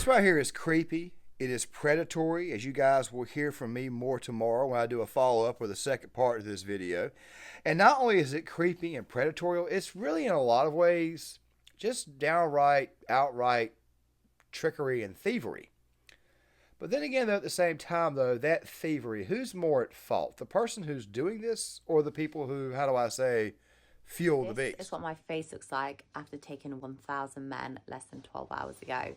This right here is creepy. It is predatory, as you guys will hear from me more tomorrow when I do a follow-up or the second part of this video. And not only is it creepy and predatory, it's really in a lot of ways just downright, outright trickery and thievery. But then again, though, at the same time, though, that thievery, who's more at fault? The person who's doing this or the people who, how do I say, fuel the beast? This is what my face looks like after taking 1,000 men less than 12 hours ago.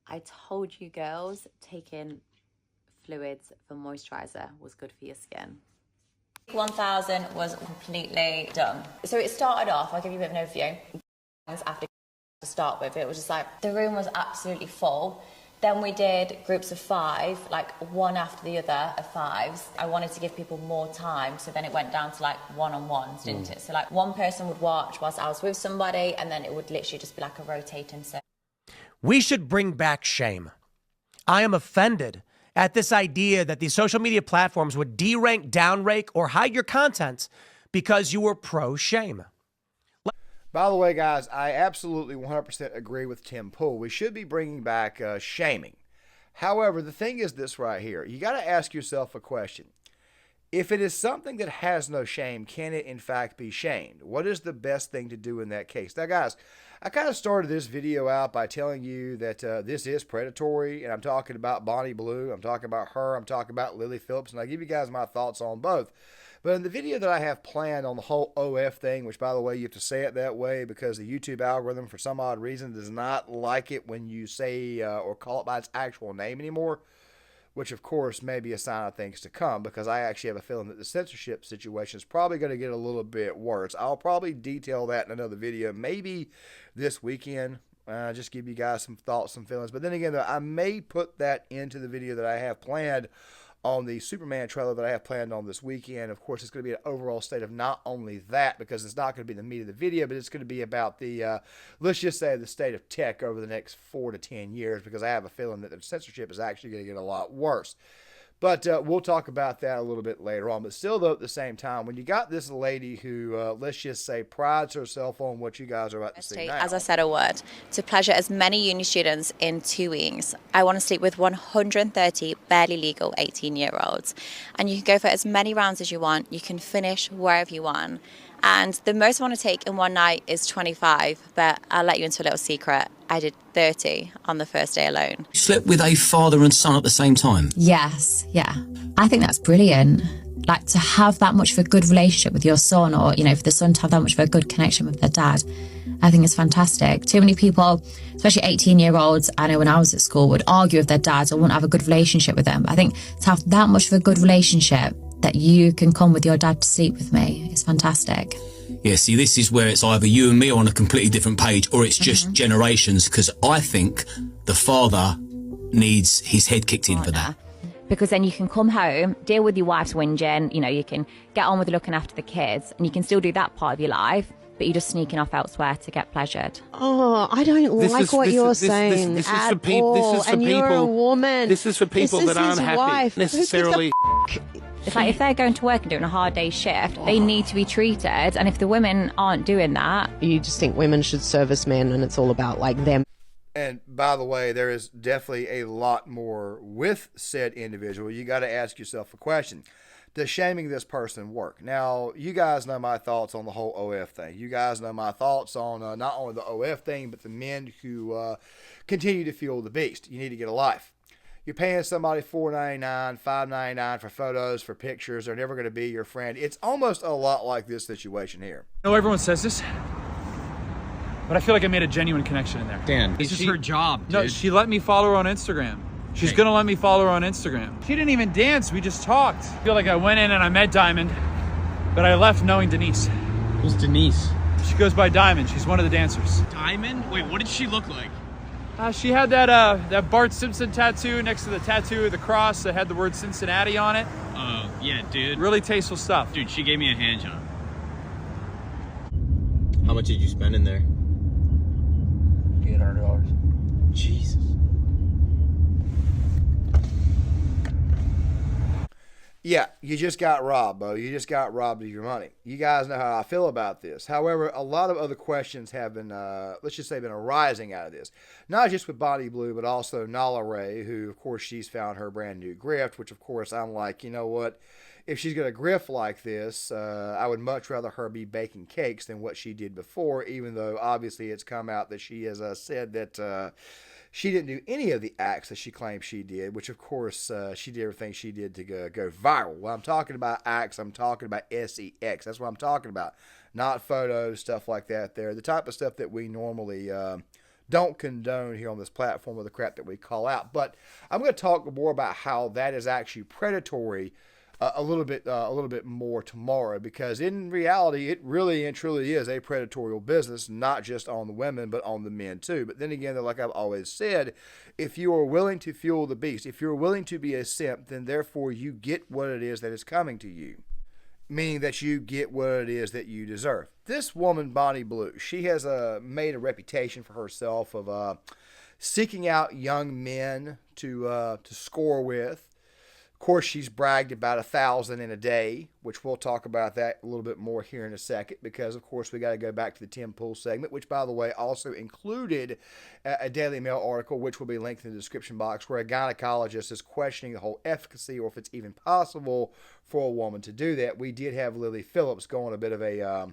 I told you girls, taking fluids for moisturizer was good for your skin. 1,000 was completely done. So it started off, I'll give you a bit of an overview. After to start with, it was just like, the room was absolutely full. Then we did groups of 5, like one after the other of 5s. I wanted to give people more time, so then it went down to like one-on-ones, didn't it? So like one person would watch whilst I was with somebody, and then it would literally just be like a rotating set. We should bring back shame. I am offended at this idea that these social media platforms would derank, downrank, or hide your content because you were pro-shame. By the way, guys, I absolutely 100% agree with Tim Pool. We should be bringing back shaming. However, the thing is this right here. You got to ask yourself a question. If it is something that has no shame, can it in fact be shamed? What is the best thing to do in that case? Now, guys, I kind of started this video out by telling you that this is predatory, and I'm talking about Bonnie Blue, I'm talking about her, I'm talking about Lily Phillips, and I give you guys my thoughts on both. But in the video that I have planned on the whole OF thing, which, by the way, you have to say it that way because the YouTube algorithm, for some odd reason, does not like it when you say or call it by its actual name anymore, which, of course, may be a sign of things to come because I actually have a feeling that the censorship situation is probably going to get a little bit worse. I'll probably detail that in another video, maybe this weekend. Just give you guys some thoughts, some feelings. But then again, though, I may put that into the video that I have planned on the Superman trailer that I have planned on this weekend. Of course, it's going to be an overall state of not only that, because it's not going to be the meat of the video, but it's going to be about the, let's just say, the state of tech over the next 4 to 10 years, because I have a feeling that the censorship is actually going to get a lot worse. But we'll talk about that a little bit later on. But still, though, at the same time, when you got this lady who, let's just say, prides herself on what you guys are about to see now. As I said a word, to pleasure as many uni students in 2 weeks, I want to sleep with 130 barely legal 18-year-olds. And you can go for as many rounds as you want. You can finish wherever you want. And the most I want to take in one night is 25, but I'll let you into a little secret. I did 30 on the first day alone. You slept with a father and son at the same time? Yes, yeah. I think that's brilliant. Like, to have that much of a good relationship with your son, or, you know, for the son to have that much of a good connection with their dad, I think it's fantastic. Too many people, especially 18-year-olds, I know when I was at school, would argue with their dads or wouldn't have a good relationship with them. I think to have that much of a good relationship that you can come with your dad to sleep with me is fantastic. Yeah, see, this is where it's either you and me are on a completely different page, or it's just generations, because I think the father needs his head kicked in for that. Because then you can come home, deal with your wife's whinging, you know, you can get on with looking after the kids, and you can still do that part of your life, but you're just sneaking off elsewhere to get pleasured. Oh, I don't like what you're saying at all. And you're a woman. This is for people that aren't happy necessarily. It's like if they're going to work and doing a hard day shift, they need to be treated. And if the women aren't doing that... You just think women should service men and it's all about, like, them. And by the way, there is definitely a lot more with said individual. You got to ask yourself a question. Does shaming this person work? Now, you guys know my thoughts on the whole OF thing. You guys know my thoughts on not only the OF thing, but the men who continue to fuel the beast. You need to get a life. You're paying somebody $4.99, $5.99 for photos, for pictures. They're never going to be your friend. It's almost a lot like this situation here. I know everyone says this, but I feel like I made a genuine connection in there. Dan, It's just her job, dude. No, she let me follow her on Instagram. She's going to let me follow her on Instagram. She didn't even dance. We just talked. I feel like I went in and I met Diamond, but I left knowing Denise. Who's Denise? She goes by Diamond. She's one of the dancers. Diamond? Wait, what did she look like? She had that Bart Simpson tattoo next to the tattoo of the cross that had the word Cincinnati on it. Oh, yeah, dude. Really tasteful stuff. Dude, she gave me a hand job. How much did you spend in there? $800. Jesus. Yeah, you just got robbed, Bo. You just got robbed of your money. You guys know how I feel about this. However, a lot of other questions have been, let's just say, been arising out of this. Not just with Bonnie Blue, but also Nala Ray, who, of course, she's found her brand new grift, which, of course, I'm like, you know what? If she's going to grift like this, I would much rather her be baking cakes than what she did before, even though, obviously, it's come out that she has said that she didn't do any of the acts that she claimed she did, which, of course, she did everything she did to go viral. When I'm talking about acts, I'm talking about sex. That's what I'm talking about, not photos, stuff like that there. The type of stuff that we normally don't condone here on this platform, or the crap that we call out. But I'm going to talk more about how that is actually predatory a little bit more tomorrow, because in reality, it really and truly is a predatory business, not just on the women, but on the men too. But then again, like I've always said, if you are willing to fuel the beast, if you're willing to be a simp, then therefore you get what it is that is coming to you, meaning that you get what it is that you deserve. This woman, Bonnie Blue, she has made a reputation for herself of seeking out young men to score with. Of course, she's bragged about 1,000 in a day, which we'll talk about that a little bit more here in a second, because, of course, we got to go back to the Tim Pool segment, which, by the way, also included a Daily Mail article, which will be linked in the description box, where a gynecologist is questioning the whole efficacy, or if it's even possible for a woman to do that. We did have Lily Phillips going a bit of a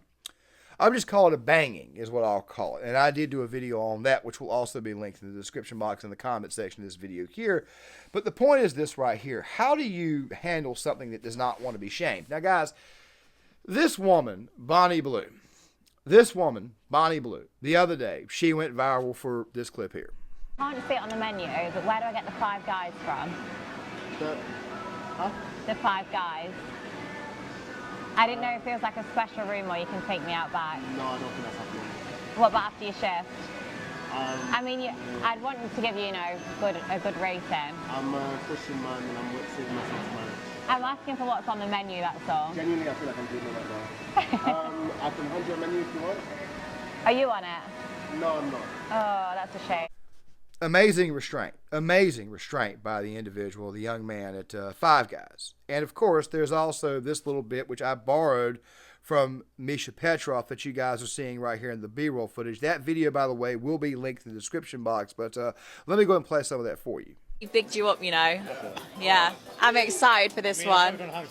I'll just call it a banging is what I'll call it. And I did do a video on that, which will also be linked in the description box in the comment section of this video here. But the point is this right here. How do you handle something that does not want to be shamed? Now, guys, this woman, Bonnie Blue, the other day, she went viral for this clip here. I can't see it on the menu, but where do I get the 5 guys from? The 5 guys. I didn't know if there was like a special room or you can take me out back. No, I don't think that's happening. What about after your shift? I mean, I'd want to give you, a good rating. I'm a Christian man and I'm saving myself to marriage. I'm asking for what's on the menu, that's all. Genuinely, I feel like I'm doing it right now. I can hand you a menu if you want. Are you on it? No, I'm not. Oh, that's a shame. Amazing restraint by the individual, the young man at Five Guys. And of course, there's also this little bit which I borrowed from Misha Petrov that you guys are seeing right here in the B-roll footage. That video, by the way, will be linked in the description box, but let me go and play some of that for you. He bigged you up, Yeah, I'm excited for this one. Do you want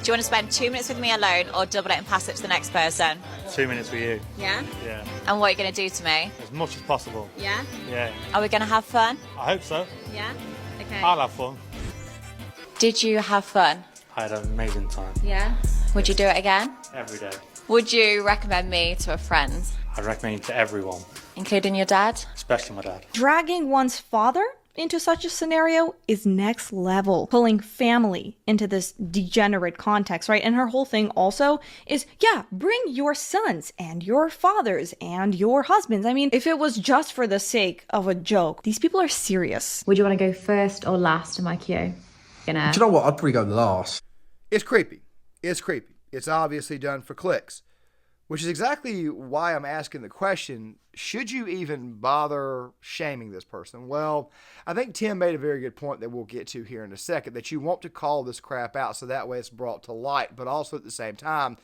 to spend 2 minutes with me alone or double it and pass it to the next person? 2 minutes with you. Yeah? Yeah. And what are you going to do to me? As much as possible. Yeah? Yeah. Are we going to have fun? I hope so. Yeah? Okay. I'll have fun. Did you have fun? I had an amazing time. Yeah? Would you do it again? Every day. Would you recommend me to a friend? I'd recommend it to everyone. Including your dad? Especially my dad. Dragging one's father into such a scenario is next level. Pulling family into this degenerate context, right? And her whole thing also is, yeah, bring your sons and your fathers and your husbands. I mean, if it was just for the sake of a joke, these people are serious. Would you want to go first or last in my queue? Do you know what? I'd probably go last. It's creepy. It's obviously done for clicks, which is exactly why I'm asking the question, should you even bother shaming this person? Well, I think Tim made a very good point that we'll get to here in a second, that you want to call this crap out so that way it's brought to light, but also at the same time,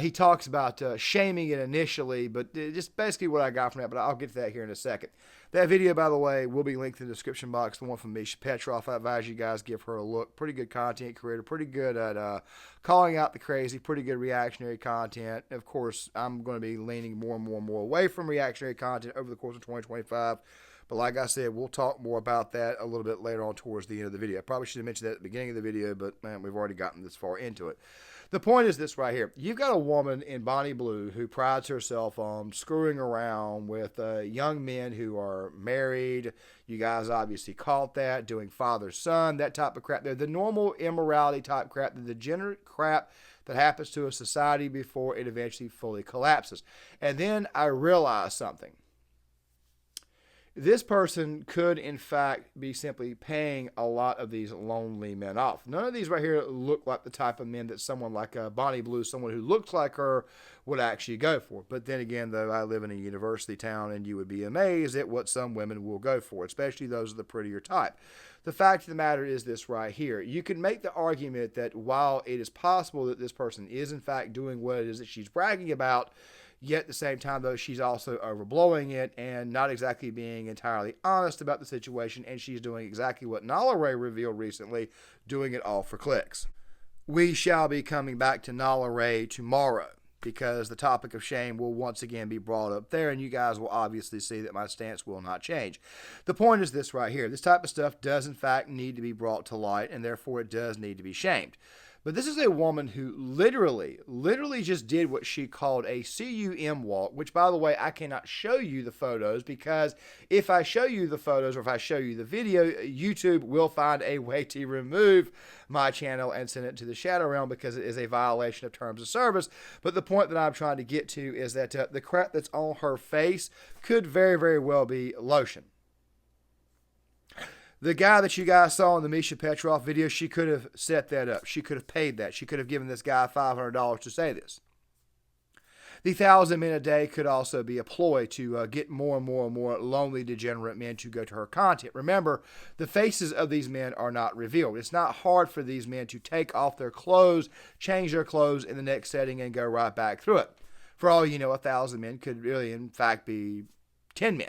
he talks about shaming it initially, but just basically what I got from that, but I'll get to that here in a second. That video, by the way, will be linked in the description box, the one from Misha Petrov. I advise you guys give her a look. Pretty good content creator, pretty good at calling out the crazy, pretty good reactionary content. Of course, I'm going to be leaning more and more away from reactionary content over the course of 2025. But like I said, we'll talk more about that a little bit later on towards the end of the video. I probably should have mentioned that at the beginning of the video, but man, we've already gotten this far into it. The point is this right here. You've got a woman in Bonnie Blue who prides herself on screwing around with young men who are married. You guys obviously caught that, doing father-son, that type of crap. They're the normal immorality type crap, the degenerate crap that happens to a society before it eventually fully collapses. And then I realized something. This person could, in fact, be simply paying a lot of these lonely men off. None of these right here look like the type of men that someone like Bonnie Blue, someone who looks like her, would actually go for. But then again, though, I live in a university town, and you would be amazed at what some women will go for, especially those of the prettier type. The fact of the matter is this right here. You can make the argument that while it is possible that this person is, in fact, doing what it is that she's bragging about, yet at the same time, though, she's also overblowing it and not exactly being entirely honest about the situation, and she's doing exactly what Nala Ray revealed recently, doing it all for clicks. We shall be coming back to Nala Ray tomorrow, because the topic of shame will once again be brought up there, and you guys will obviously see that my stance will not change. The point is this right here. This type of stuff does, in fact, need to be brought to light, and therefore it does need to be shamed. But this is a woman who literally just did what she called a CUM walk, which, by the way, I cannot show you the photos, because if I show you the photos or if I show you the video, YouTube will find a way to remove my channel and send it to the shadow realm, because it is a violation of terms of service. But the point that I'm trying to get to is that the crap that's on her face could very, very well be lotion. The guy that you guys saw in the Misha Petrov video, she could have set that up. She could have paid that. She could have given this guy $500 to say this. The 1,000 men a day could also be a ploy to get more and more and more lonely, degenerate men to go to her content. Remember, the faces of these men are not revealed. It's not hard for these men to take off their clothes, change their clothes in the next setting, and go right back through it. For all you know, 1,000 men could really, in fact, be 10 men.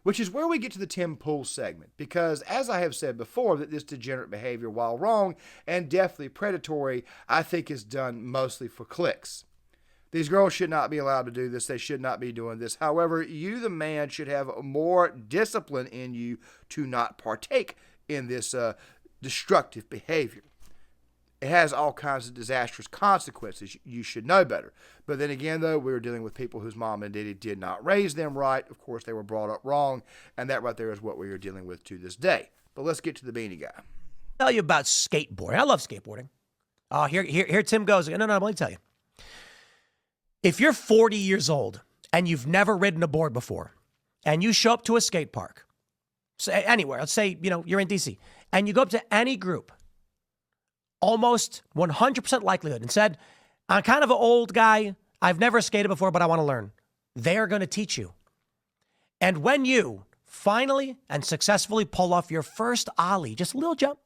Which is where we get to the Tim Pool segment, because as I have said before, that this degenerate behavior, while wrong and definitely predatory, I think is done mostly for clicks. These girls should not be allowed to do this. They should not be doing this. However, you, the man, should have more discipline in you to not partake in this destructive behavior. It has all kinds of disastrous consequences. You should know better. But then again, though, we were dealing with people whose mom and daddy did not raise them right. Of course, they were brought up wrong. And that right there is what we are dealing with to this day. But let's get to the beanie guy. Tell you about skateboarding. I love skateboarding. Here Tim goes. No, let me tell you. If you're 40 years old and you've never ridden a board before, and you show up to a skate park, say anywhere, let's say, you're in DC, and you go up to any group, almost 100% likelihood, and said, I'm kind of an old guy. I've never skated before, but I want to learn. They're going to teach you. And when you finally and successfully pull off your first ollie, just a little jump,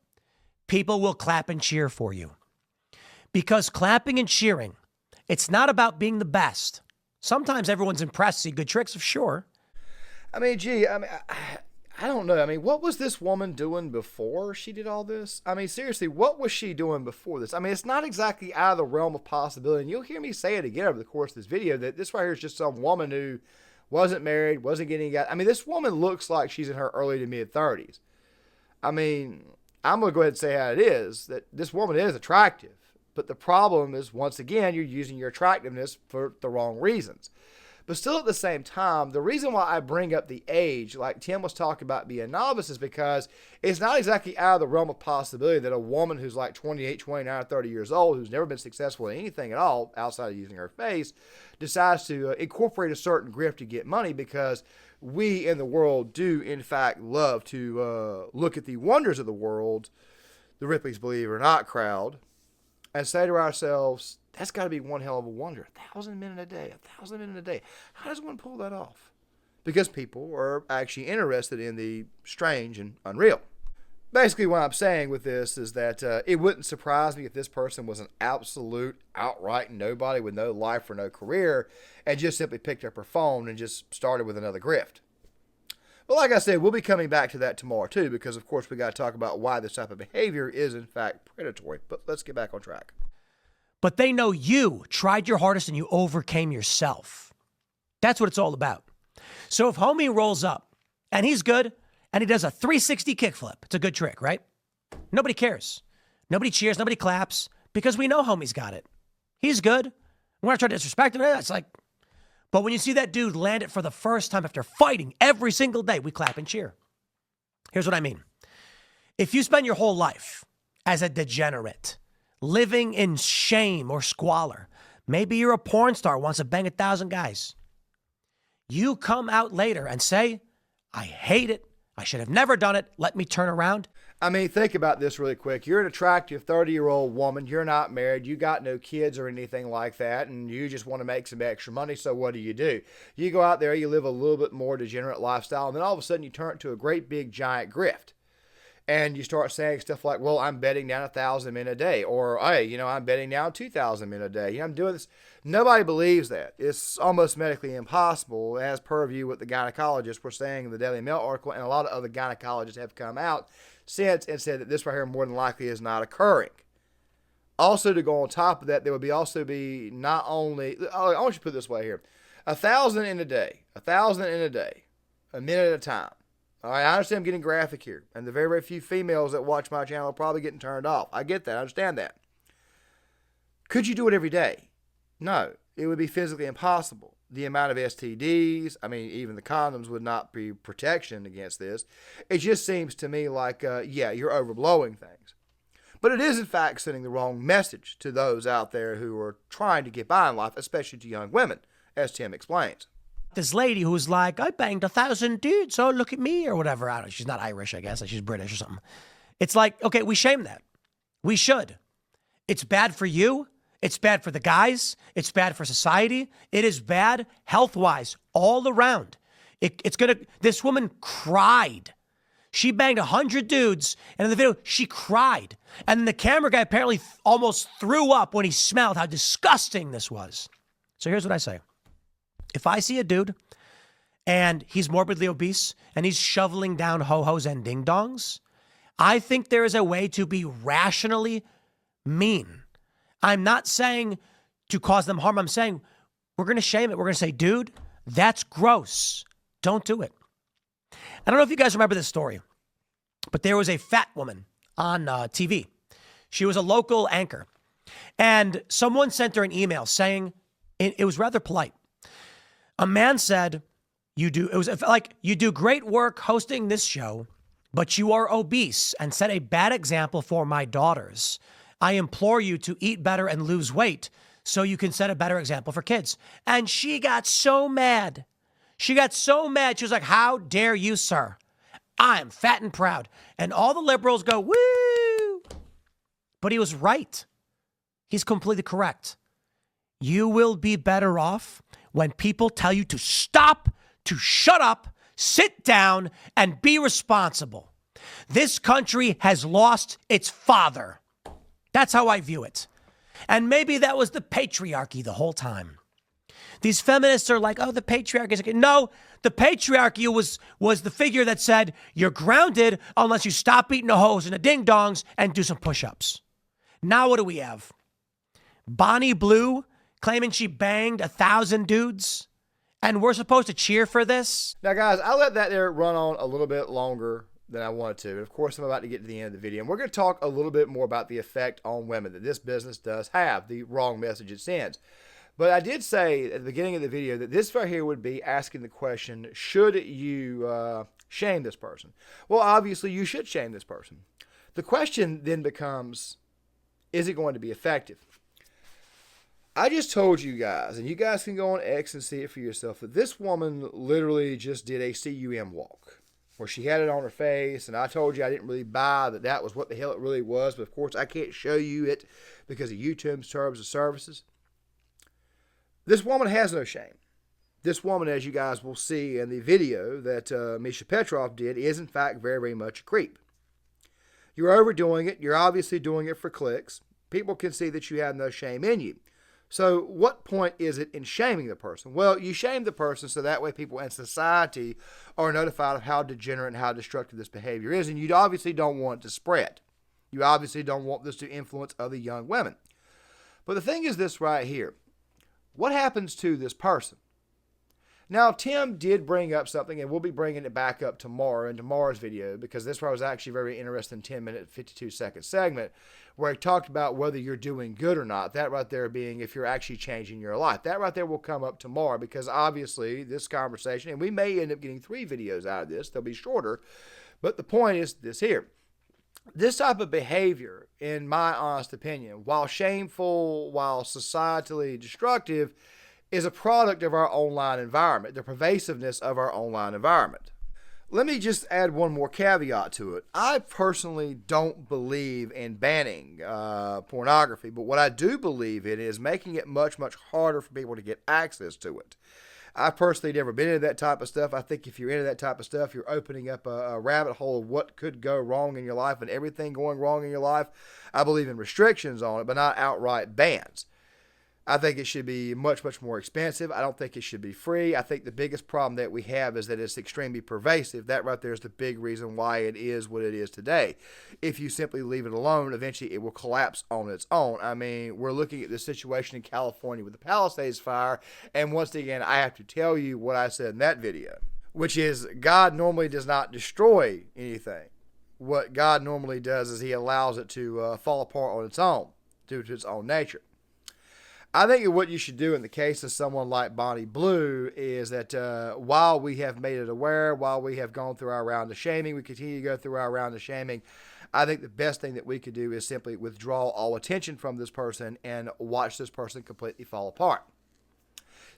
people will clap and cheer for you. Because clapping and cheering, it's not about being the best. Sometimes everyone's impressed, see good tricks, sure. I don't know. What was this woman doing before she did all this? Seriously, what was she doing before this? It's not exactly out of the realm of possibility. And you'll hear me say it again over the course of this video, that this right here is just some woman who wasn't married, wasn't getting got. This woman looks like she's in her early to mid 30s. I'm going to go ahead and say how it is, that this woman is attractive. But the problem is, once again, you're using your attractiveness for the wrong reasons. But still at the same time, the reason why I bring up the age, like Tim was talking about being a novice, is because it's not exactly out of the realm of possibility that a woman who's like 28, 29, 30 years old, who's never been successful in anything at all outside of using her face, decides to incorporate a certain grift to get money, because we in the world do, in fact, love to look at the wonders of the world, the Ripley's Believe It or Not crowd, and say to ourselves, that's got to be one hell of a wonder. 1,000 men in a day, 1,000 men in a day. How does one pull that off? Because people are actually interested in the strange and unreal. Basically, what I'm saying with this is that it wouldn't surprise me if this person was an absolute, outright nobody with no life or no career, and just simply picked up her phone and just started with another grift. But like I said, we'll be coming back to that tomorrow too, because of course we got to talk about why this type of behavior is in fact predatory. But let's get back on track. But they know you tried your hardest and you overcame yourself. That's what it's all about. So if homie rolls up and he's good and he does a 360 kickflip, it's a good trick, right? Nobody cares. Nobody cheers. Nobody claps, because we know homie's got it. He's good. We're not trying to disrespect him. It's like, but when you see that dude land it for the first time after fighting every single day, we clap and cheer. Here's what I mean. If you spend your whole life as a degenerate, living in shame or squalor, maybe you're a porn star, wants to bang 1,000 guys. You come out later and say, I hate it. I should have never done it. Let me turn around. I mean, think about this really quick. You're an attractive 30-year-old woman. You're not married. You got no kids or anything like that, and you just want to make some extra money. So what do? You go out there, you live a little bit more degenerate lifestyle, and then all of a sudden you turn it to a great big giant grift. And you start saying stuff like, well, I'm betting down 1,000 men a day. Or, hey, I'm betting down 2,000 men a day. I'm doing this. Nobody believes that. It's almost medically impossible, as per view what the gynecologists were saying in the Daily Mail article, and a lot of other gynecologists have come out since and said that this right here more than likely is not occurring. Also, to go on top of that, there would also be not only, I want you to put it this way here, 1,000 in a day, 1,000 in a day, a minute at a time. All right, I understand I'm getting graphic here, and the very, very few females that watch my channel are probably getting turned off. I get that. I understand that. Could you do it every day? No, it would be physically impossible. The amount of STDs, I mean, even the condoms would not be protection against this. It just seems to me like, yeah, you're overblowing things. But it is, in fact, sending the wrong message to those out there who are trying to get by in life, especially to young women, as Tim explains. This lady who's like, I banged 1,000 dudes, oh, look at me, or whatever. I don't know. She's not Irish, I guess. She's British or something. It's like, okay, we shame that. We should. It's bad for you. It's bad for the guys. It's bad for society. It is bad health-wise all around. This woman cried. She banged 100 dudes, and in the video, she cried. And then the camera guy apparently almost threw up when he smelled how disgusting this was. So here's what I say. If I see a dude and he's morbidly obese and he's shoveling down ho-hos and ding-dongs, I think there is a way to be rationally mean. I'm not saying to cause them harm. I'm saying we're going to shame it. We're going to say, dude, that's gross. Don't do it. I don't know if you guys remember this story, but there was a fat woman on TV. She was a local anchor. And someone sent her an email saying, it was rather polite. A man said, you do great work hosting this show, but you are obese and set a bad example for my daughters. I implore you to eat better and lose weight so you can set a better example for kids. And she got so mad. She got so mad. She was like, how dare you, sir? I am fat and proud. And all the liberals go, woo. But he was right. He's completely correct. You will be better off when people tell you to stop, to shut up, sit down, and be responsible. This country has lost its father. That's how I view it. And maybe that was the patriarchy the whole time. These feminists are like, oh, the patriarchy is okay. No, the patriarchy was the figure that said, you're grounded unless you stop eating the hoes and the ding-dongs and do some push-ups. Now what do we have? Bonnie Blue claiming she banged 1,000 dudes, and we're supposed to cheer for this? Now, guys, I let that there run on a little bit longer than I wanted to. And of course, I'm about to get to the end of the video, and we're going to talk a little bit more about the effect on women that this business does have, the wrong message it sends. But I did say at the beginning of the video that this right here would be asking the question, should you shame this person? Well, obviously, you should shame this person. The question then becomes, is it going to be effective? I just told you guys, and you guys can go on X and see it for yourself, that this woman literally just did a CUM walk where she had it on her face, and I told you I didn't really buy that was what the hell it really was, but of course I can't show you it because of YouTube's terms of services. This woman has no shame. This woman, as you guys will see in the video that Misha Petrov did, is in fact very, very much a creep. You're overdoing it. You're obviously doing it for clicks. People can see that you have no shame in you. So what point is it in shaming the person? Well, you shame the person so that way people in society are notified of how degenerate and how destructive this behavior is, and you obviously don't want it to spread. You obviously don't want this to influence other young women. But the thing is this right here. What happens to this person? Now, Tim did bring up something, and we'll be bringing it back up tomorrow in tomorrow's video, because this was actually very interesting 10-minute, 52-second segment where he talked about whether you're doing good or not. That right there being if you're actually changing your life. That right there will come up tomorrow, because obviously this conversation, and we may end up getting 3 videos out of this. They'll be shorter, but the point is this here. This type of behavior, in my honest opinion, while shameful, while societally destructive, is a product of our online environment, the pervasiveness of our online environment. Let me just add one more caveat to it. I personally don't believe in banning pornography, but what I do believe in is making it much, much harder for people to get access to it. I've personally never been into that type of stuff. I think if you're into that type of stuff, you're opening up a rabbit hole of what could go wrong in your life and everything going wrong in your life. I believe in restrictions on it, but not outright bans. I think it should be much, much more expensive. I don't think it should be free. I think the biggest problem that we have is that it's extremely pervasive. That right there is the big reason why it is what it is today. If you simply leave it alone, eventually it will collapse on its own. I mean, we're looking at the situation in California with the Palisades fire, and once again, I have to tell you what I said in that video, which is God normally does not destroy anything. What God normally does is he allows it to fall apart on its own due to its own nature. I think what you should do in the case of someone like Bonnie Blue is that while we have made it aware, while we have gone through our round of shaming, we continue to go through our round of shaming, I think the best thing that we could do is simply withdraw all attention from this person and watch this person completely fall apart.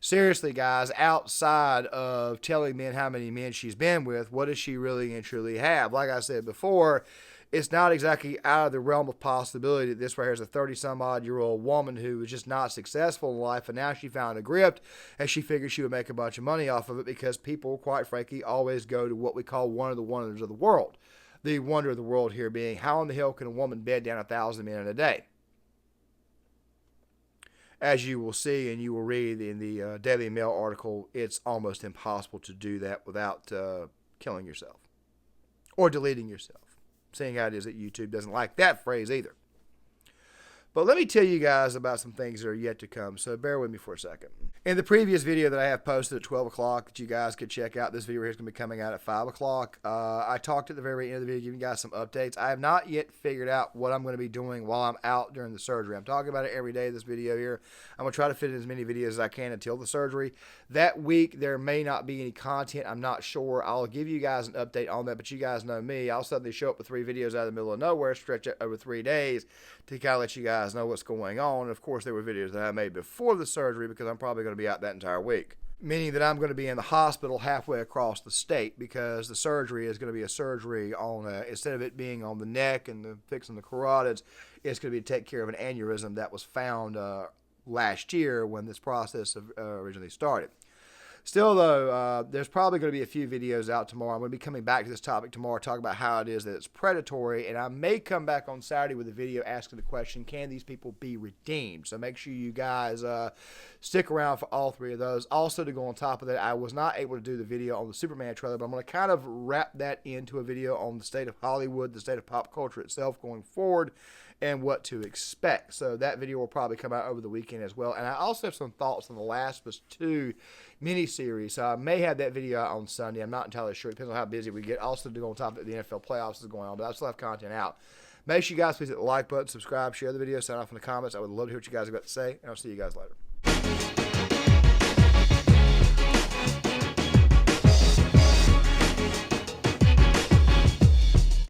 Seriously, guys, outside of telling men how many men she's been with, what does she really and truly have? Like I said before, it's not exactly out of the realm of possibility that this right here is a 30-some-odd-year-old woman who was just not successful in life, and now she found a grip, and she figured she would make a bunch of money off of it because people, quite frankly, always go to what we call one of the wonders of the world. The wonder of the world here being, how in the hell can a woman bed down 1,000 men in a day? As you will see and you will read in the Daily Mail article, it's almost impossible to do that without killing yourself or deleting yourself. Seeing how it is that YouTube doesn't like that phrase either. But let me tell you guys about some things that are yet to come, so bear with me for a second. In the previous video that I have posted at 12 o'clock that you guys could check out, this video here is going to be coming out at 5 o'clock. I talked at the very end of the video, giving you guys some updates. I have not yet figured out what I'm going to be doing while I'm out during the surgery. I'm talking about it every day, this video here. I'm going to try to fit in as many videos as I can until the surgery. That week, there may not be any content. I'm not sure. I'll give you guys an update on that, but you guys know me. I'll suddenly show up with 3 videos out of the middle of nowhere, stretch it over 3 days to kind of let you guys know what's going on. And of course, there were videos that I made before the surgery because I'm probably going to be out that entire week. Meaning that I'm going to be in the hospital halfway across the state because the surgery is going to be a surgery on, instead of it being on the neck and fixing the carotids, it's going to be to take care of an aneurysm that was found last year when this process originally started. Still, though, there's probably going to be a few videos out tomorrow. I'm going to be coming back to this topic tomorrow, talk about how it is that it's predatory, and I may come back on Saturday with a video asking the question, can these people be redeemed? So make sure you guys stick around for all 3 of those. Also, to go on top of that, I was not able to do the video on the Superman trailer, but I'm going to kind of wrap that into a video on the state of Hollywood, the state of pop culture itself going forward, and what to expect. So that video will probably come out over the weekend as well. And I also have some thoughts on the Last of Us 2 miniseries. So I may have that video out on Sunday. I'm not entirely sure. It depends on how busy we get. Also, to go on top of the NFL playoffs is going on, but I still have content out. Make sure you guys please hit the like button, subscribe, share the video, sign off in the comments. I would love to hear what you guys have got to say, and I'll see you guys later.